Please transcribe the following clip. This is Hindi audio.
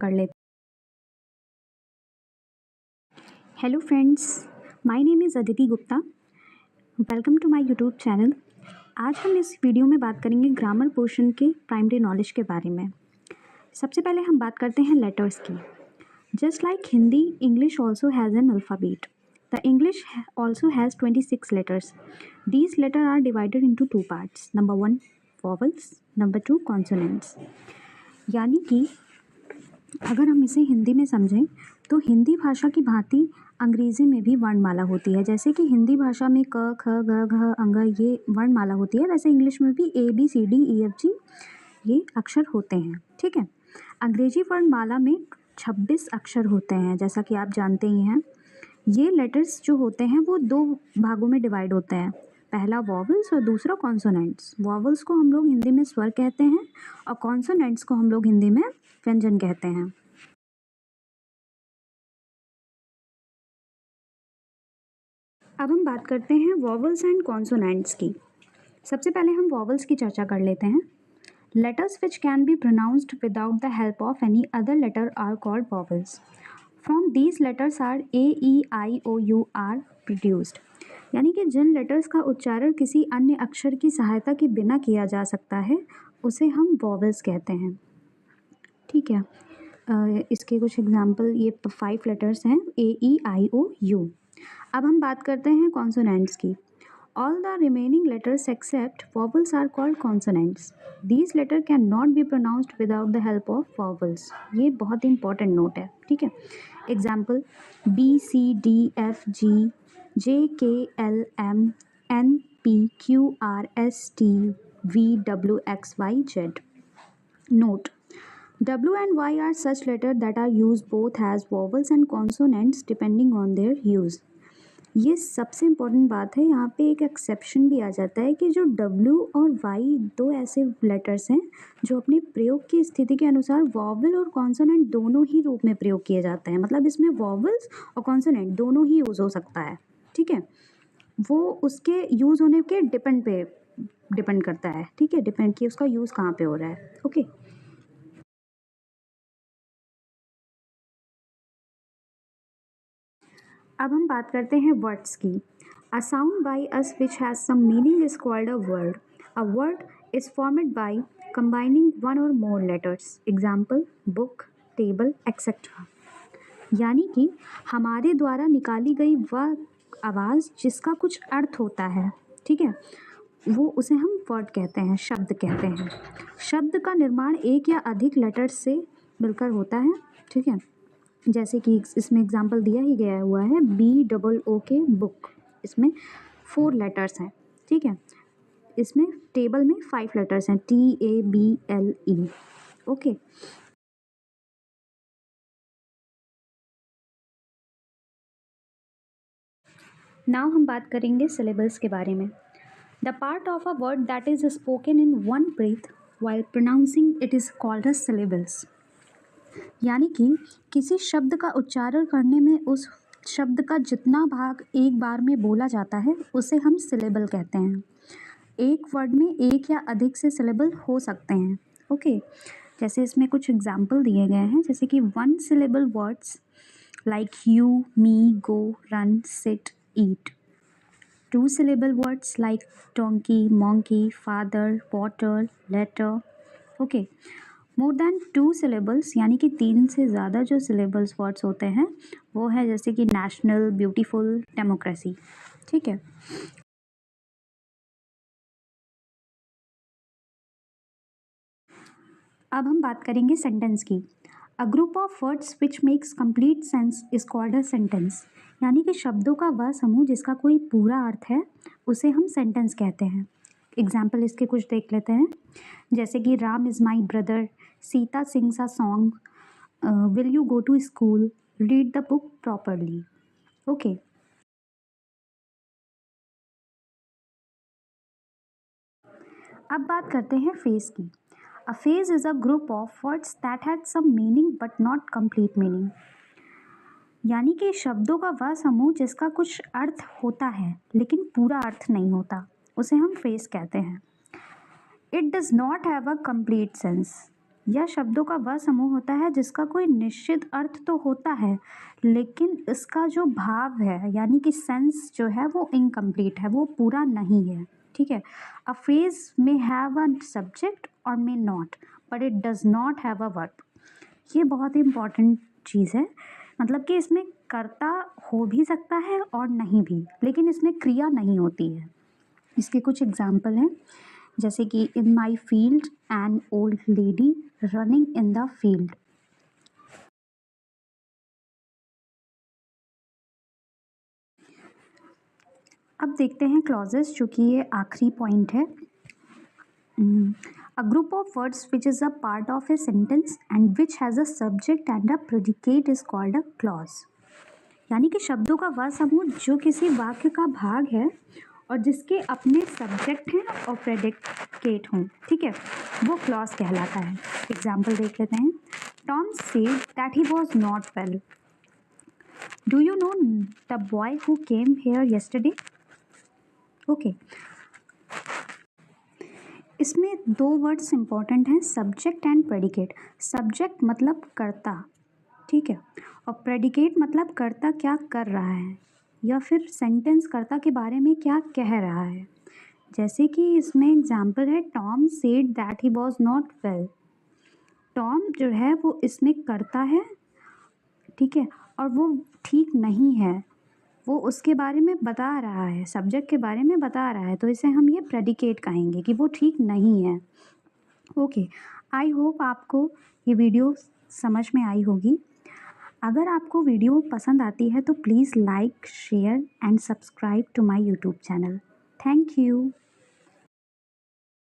कर लेते। Hello friends, my name is Aditi Gupta. Welcome to my YouTube channel. आज हम इस वीडियो में बात करेंगे ग्रामर पोर्शन के प्राइमरी नॉलेज के बारे में। सबसे पहले हम बात करते हैं लेटर्स की। Just like Hindi, English also has an alphabet. The English also has 26 letters. These letters are divided into two parts. Number 1 vowels, number 2 consonants. यानी कि अगर हम इसे हिंदी में समझें तो हिंदी भाषा की भांति अंग्रेज़ी में भी वर्णमाला होती है। जैसे कि हिंदी भाषा में क, ख, ग, घ, अंग ये वर्णमाला होती है, वैसे इंग्लिश में भी ABCDEFG ये अक्षर होते हैं। ठीक है। अंग्रेजी वर्णमाला में 26 अक्षर होते हैं, जैसा कि आप जानते ही हैं। ये लेटर्स जो होते हैं वो दो भागों में डिवाइड होते हैं, पहला वॉवल्स और दूसरा कॉन्सोनेंट्स। वॉवल्स को हम लोग हिंदी में स्वर कहते हैं और कॉन्सोनेंट्स को हम लोग हिंदी में व्यंजन कहते हैं। अब हम बात करते हैं वॉवल्स एंड कॉन्सोनेंट्स की। सबसे पहले हम वॉवल्स की चर्चा कर लेते हैं। Letters which can be pronounced without the help of any other letter are called vowels. From these letters are AEIOU are produced. यानी कि जिन लेटर्स का उच्चारण किसी अन्य अक्षर की सहायता के बिना किया जा सकता है उसे हम वॉवल्स कहते हैं। ठीक है। इसके कुछ एग्जाम्पल, ये 5 लेटर्स हैं AEIOU। अब हम बात करते हैं कॉन्सोनेंट्स की। All the remaining letters except vowels are called consonants. These letter can not be pronounced without the help of vowels. ये बहुत इंपॉर्टेंट नोट है। ठीक है। Example BCDFG JKLM NPQRSTVWXYZ. Note: W and Y are such letters that are used both as vowels and consonants depending on their use. ये सबसे इम्पॉर्टेंट बात है। यहाँ पे एक एक्सेप्शन भी आ जाता है कि जो W और Y दो ऐसे लेटर्स हैं जो अपने प्रयोग की स्थिति के अनुसार वॉवल और कॉन्सोनेंट दोनों ही रूप में प्रयोग किए जाते हैं। मतलब इसमें वॉवल्स और कॉन्सोनेंट दोनों ही यूज़ हो सकता है। ठीक है। वो उसके यूज़ होने के डिपेंड करता है। ठीक है, डिपेंड कि उसका यूज़ कहाँ पे हो रहा है। ओके। अब हम बात करते हैं वर्ड्स की। A sound by us which has some meaning is called a word. A word is formed by combining one और more letters. Example book, table, etcetera. यानी कि हमारे द्वारा निकाली गई वह आवाज़ जिसका कुछ अर्थ होता है, ठीक है, वो उसे हम वर्ड कहते हैं, शब्द कहते हैं। शब्द का निर्माण एक या अधिक लेटर्स से मिलकर होता है। ठीक है। जैसे कि इसमें एग्जाम्पल दिया ही गया हुआ है BOOK बुक। इसमें 4 लेटर्स हैं। ठीक है। इसमें टेबल में 5 लेटर्स हैं TABLE। ओके। नाउ हम बात करेंगे सिलेबल्स के बारे में। The part of a word that is spoken in one breath while pronouncing it is called a syllables. यानी कि किसी शब्द का उच्चारण करने में उस शब्द का जितना भाग एक बार में बोला जाता है उसे हम सिलेबल कहते हैं। एक वर्ड में एक या अधिक से सिलेबल हो सकते हैं। ओके। जैसे इसमें कुछ एग्जाम्पल दिए गए हैं, जैसे कि 1 syllable words like you, me, go, run, sit, eat. 2 syllable words like donkey, monkey, father, water, letter. Okay. More than 2 syllables यानी कि 3 से ज़्यादा जो syllables वर्ड्स होते हैं वो है जैसे कि नेशनल, ब्यूटीफुल, डेमोक्रेसी। ठीक है। अब हम बात करेंगे सेंटेंस की। अ group of words which makes complete sense is called a sentence. यानी कि शब्दों का वह समूह जिसका कोई पूरा अर्थ है उसे हम सेंटेंस कहते हैं। एग्जाम्पल इसके कुछ देख लेते हैं, जैसे कि Ram is my brother, Sita sings a song, will you go to school, read the book properly. Okay. अब बात करते हैं फेज की। A phrase is a group of words that had some meaning but not complete meaning. यानी कि शब्दों का वह समूह जिसका कुछ अर्थ होता है लेकिन पूरा अर्थ नहीं होता उसे हम फ्रेज कहते हैं। It does not have a complete sense. यह शब्दों का वह समूह होता है जिसका कोई निश्चित अर्थ तो होता है, लेकिन इसका जो भाव है यानी कि सेंस जो है वो इनकम्प्लीट है, वो पूरा नहीं है। ठीक है। A phrase may have a subject और may not, but it does not have a verb. ये बहुत ही इम्पॉर्टेंट चीज़ है। मतलब कि इसमें कर्ता हो भी सकता है और नहीं भी, लेकिन इसमें क्रिया नहीं होती है। इसके कुछ एग्जाम्पल हैं, जैसे कि in my field an old lady running in the field. अब देखते हैं क्लॉजेस, जो कि ये आखिरी पॉइंट है। A group of words which is a part of a sentence and which has a subject and a predicate is called a clause। यानी कि शब्दों का वह समूह जो किसी वाक्य का भाग है और जिसके अपने सब्जेक्ट हैं और प्रेडिकेट हों, ठीक है, वो क्लॉज कहलाता है। एग्जाम्पल देख लेते हैं। Tom said that he was not well. Do you know the boy who came here yesterday? Okay. इसमें दो वर्ड्स इंपॉर्टेंट हैं, सब्जेक्ट एंड प्रेडिकेट। सब्जेक्ट मतलब कर्ता, ठीक है, और प्रेडिकेट मतलब कर्ता क्या कर रहा है या फिर सेंटेंस कर्ता के बारे में क्या कह रहा है। जैसे कि इसमें एग्जाम्पल है, Tom said that he was not well. Tom जो है वो इसमें कर्ता है, ठीक है, और वो ठीक नहीं है, वो उसके बारे में बता रहा है, सब्जेक्ट के बारे में बता रहा है, तो इसे हम ये प्रेडिकेट कहेंगे कि वो ठीक नहीं है। ओके, आई होप आपको ये वीडियो समझ में आई होगी। अगर आपको वीडियो पसंद आती है तो please like, share and subscribe to my YouTube channel. Thank you.